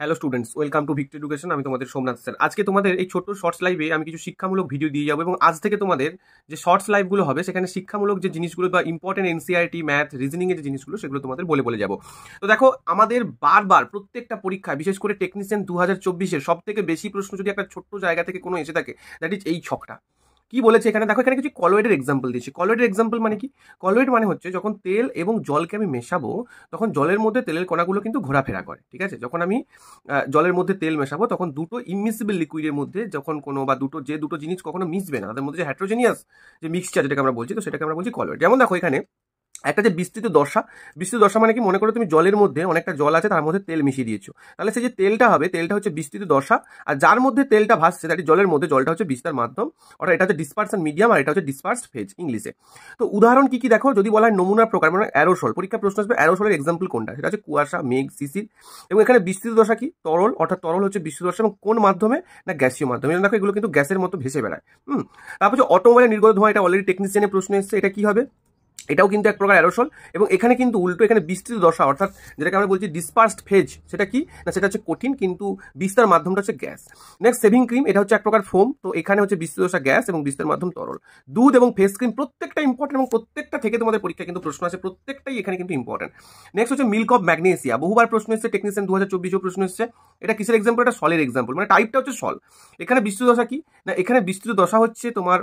Hello students, welcome to Victor education. আমি তোমাদের Somnath sir. আজকে তোমাদের এই ছোট্ট শর্টস লাইভে আমি কিছু শিক্ষামূলক ভিডিও দিয়ে যাবো এবং আজ থেকে তোমাদের যে শর্টস লাইভগুলো হবে সেখানে শিক্ষামূলক যে জিনিসগুলো বা ইম্পর্টেন্ট এনসিআরটি ম্যাথ রিজনিং এর যে জিনিসগুলো সেগুলো তোমাদের বলে বলে যাবো। তো দেখো, আমাদের বারবার প্রত্যেকটা পরীক্ষায়, বিশেষ করে টেকনিশিয়ান 2024-এর সব থেকে বেশি প্রশ্ন যদি একটা ছোট্ট জায়গা থেকে কোনো এসে থাকে, দ্যাট ইজ এই ছকটা। কি বলেছে এখানে দেখো, এখানে কিছু কলয়েডের এক্সাম্পল দিয়েছি। কলয়েডের এক্সাম্পল মানে কি? কলয়েড মানে হচ্ছে যখন তেল এবং জলকে আমি মেশাবো তখন জলের মধ্যে তেলের কণাগুলো কিন্তু ঘোরাফেরা করে, ঠিক আছে? যখন আমি জলের মধ্যে তেল মেশাবো তখন দুটো ইমিসিবল লিকুইডের মধ্যে যখন কোনো বা দুটো জিনিস কখনো মিশবে না, তাদের মধ্যে যে হেট্রোজেনিয়াস যে মিক্সচার যেটাকে আমরা বলছি, তো সেটাকে আমরা বলছি কলয়েড। যেমন দেখো এখানে একটা যে বিস্তৃত দশা মানে কি? মনে করো তুমি জলের মধ্যে অনেকটা জল আছে, তার মধ্যে তেল মিশিয়ে দিয়েছো, তাহলে সেই যে তেলটা হবে, তেলটা হচ্ছে বিস্তৃত দশা, আর যার মধ্যে তেলটা ভাসছে তার জলের মধ্যে, জলটা হচ্ছে বিস্তার মাধ্যম, অর্থাৎ এটা হচ্ছে ডিসপারশন মিডিয়াম আর এটা হচ্ছে ডিসপার্সড ফেজ ইংলিশে। তো উদাহরণ কি কি দেখো, যদি বলা হয় নমুনার প্রকার, মানে অ্যারোসল, পরীক্ষা প্রশ্ন আসবে অ্যারোসলের এক্সাম্পল কোনটা, সেটা হচ্ছে কুয়াশা, মেঘ, শিশির। এবং এখানে বিস্তৃত দশা কি? তরল, অর্থাৎ তরল হচ্ছে বিস্তৃত দশা, এবং কোন মাধ্যমে? না গ্যাসীয় মাধ্যমে। দেখো এগুলো কিন্তু গ্যাসের মতো ভেসে বেড়ায়। তারপর হচ্ছে অটোমোবাইলের নির্গত ধোঁয়া, এটা অলরেডি টেকনিশিয়ানের প্রশ্ন এসেছে, এটা কি হবে? এটাও কিন্তু এক প্রকার অ্যারোসল। এবং এখানে কিন্তু উল্টো, এখানে বিস্তৃত দশা অর্থাৎ যেটাকে আমরা বলছি ডিসপার্সড ফেজ, সেটা কি না? সেটা হচ্ছে কঠিন, কিন্তু বিস্তার মাধ্যমটা হচ্ছে গ্যাস। নেক্সট সেভিং ক্রিম, এটা হচ্ছে এক প্রকার ফোম, তো এখানে হচ্ছে বিস্তৃত দশা গ্যাস এবং বিস্তার মাধ্যম তরল। দুধ এবং ফেস ক্রিম, প্রত্যেকটা ইম্পর্টেন্ট এবং প্রত্যেকটা থেকে তোমাদের পরীক্ষা কিন্তু প্রশ্ন আছে, প্রত্যেকটাই এখানে কিন্তু ইম্পর্টেন্ট। নেক্সট হচ্ছে মিল্ক অফ ম্যাগনেসিয়া, বহুবার প্রশ্ন এসেছে, টেকনিশিয়ান 2024 প্রশ্ন এসেছে। এটা কিসের এক্সাম্পল? এটা সলের এক্সাম্পল, মানে টাইপটা হচ্ছে সল। এখানে বিস্তৃত দশা কি না? এখানে বিস্তৃত দশা হচ্ছে তোমার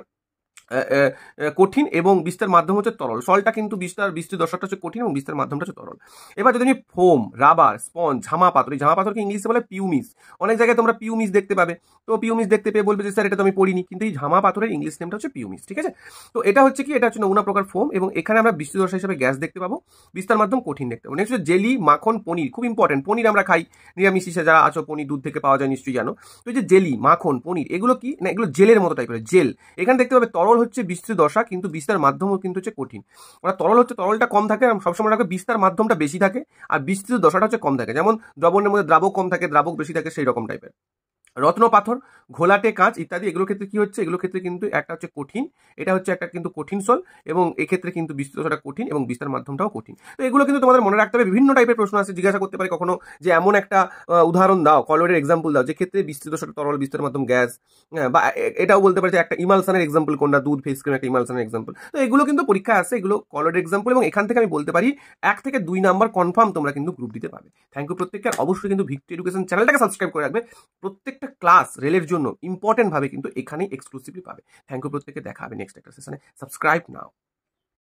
কঠিন এবং বিস্তার মাধ্যম হচ্ছে তরল। সলটা কিন্তু বিস্তৃত দশাটা হচ্ছে কঠিন এবং বিস্তার মাধ্যমটা হচ্ছে তরল। এবার যদি আমি ফোম, রাবার, স্পঞ্জ, ঝামা পাথর, এই ঝামা পাথরকে ইংলিশে বলে পিউমিস। অনেক জায়গায় তোমরা পিউমিস দেখতে পাবে, তো পিউমিস দেখতে পেয়ে বলবে যে স্যার এটা তো আমি পড়িনি, কিন্তু এই ঝামা পাথরের ইংলিশ নেমটা হচ্ছে পিউমিস, ঠিক আছে? তো এটা হচ্ছে কি? এটা হচ্ছে নমুনা প্রকার ফোম, এবং এখানে আমরা বিস্তৃত দশা হিসেবে গ্যাস দেখতে পাবো, বিস্তার মাধ্যম কঠিন দেখতে পাবো। নেক্সট হচ্ছে জেলি, মাখন, পনির, খুব ইম্পর্টেন্ট। পনির আমরা খাই নিরামিষ হিসেবে, যারা আছো পনির দুধ থেকে পাওয়া যায় নিশ্চয়ই জানো। তো এই যে জেলি, মাখন, পনির, এগুলো কি না? এগুলো জেলের মতো টাইপের জেল। এখানে দেখতে পাবে তরল হচ্ছে বিস্তৃত দশা, কিন্তু বিস্তার মাধ্যমও কিন্তু হচ্ছে কঠিন। ওরা তরল হচ্ছে, তরলটা কম থাকে, সবসময় রাখবে বিস্তার মাধ্যমটা বেশি থাকে, আর বিস্তৃত দশাটা হচ্ছে কম থাকে। যেমন দ্রবণের মধ্যে দ্রাবক কম থাকে, দ্রাবক বেশি থাকে, সেই রকম টাইপের। রত্ন পাথর, ঘোলাটে কাঁচ ইত্যাদি, এগুলোর ক্ষেত্রে কি হচ্ছে? এগুলোর ক্ষেত্রে কিন্তু একটা হচ্ছে কঠিন, এটা হচ্ছে একটা কিন্তু কঠিন সল, এবং এক্ষেত্রে কিন্তু বিস্তৃত দশাটা কঠিন এবং বিস্তার মাধ্যমটাও কঠিন। তো এগুলো কিন্তু তোমাদের মনে রাখতে হবে। বিভিন্ন টাইপের প্রশ্ন আছে, জিজ্ঞাসা করতে পারে কখনো যে এমন একটা উদাহরণ দাও, কলয়েডের এক্সাম্পল দাও, যে ক্ষেত্রে বিস্তৃত দশাটা তরল, বিস্তার মাধ্যম গ্যাস। বা এটাও বলতে পারে যে একটা ইমালসানের এক্সাম্পল কোনটা, দুধ, ফেস ক্রিম একটা ইমালসানের এক্সাম্পল। তো এগুলো কিন্তু পরীক্ষা আছে, এগুলো কলয়েডের এক্সাম্পল, এবং এখান থেকে আমি বলতে পারি 1 থেকে 2 নাম্বার কনফার্ম তোমরা কিন্তু গ্রুপ দিতে পারবে। থ্যাংক ইউ প্রত্যেককে। অবশ্যই কিন্তু ভিক্টর এডুকেশন চ্যানেলটাকে সাবস্ক্রাইব করে রাখবে, প্রত্যেকটা ক্লাস রেলের জন্য ইম্পর্টেন্ট ভাবে কিন্তু এখানেই এক্সক্লুসিভলি পাবে। থ্যাংক ইউ প্রত্যেককে, দেখা হবে নেক্সট একটা সেশনে। সাবস্ক্রাইব নাও।